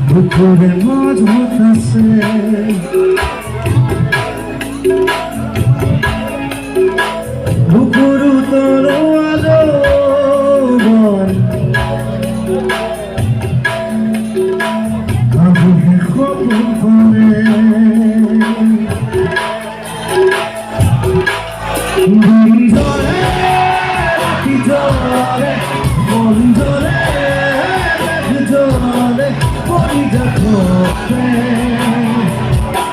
দুপুরে মাঝ হতাছে দুপুর তোর আলো বল আবহে খবর পরে দিন ধরে রাতি ধরে মন ধরে ধরে পরিটা করতে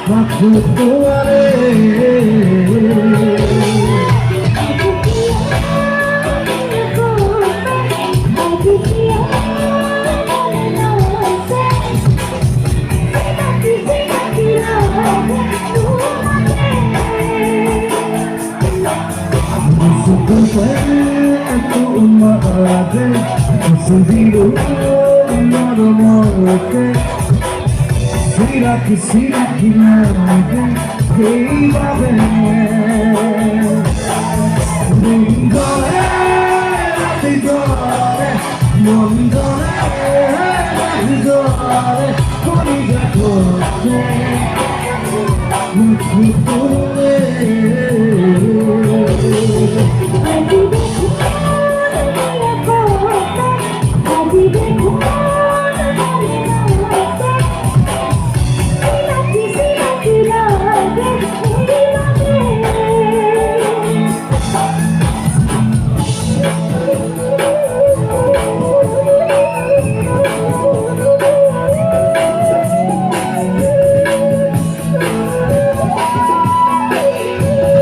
Matthew তোয়ারে tu umade sudiru normoke siraki nade keibabe dindore dindore mondore dindore koniga kote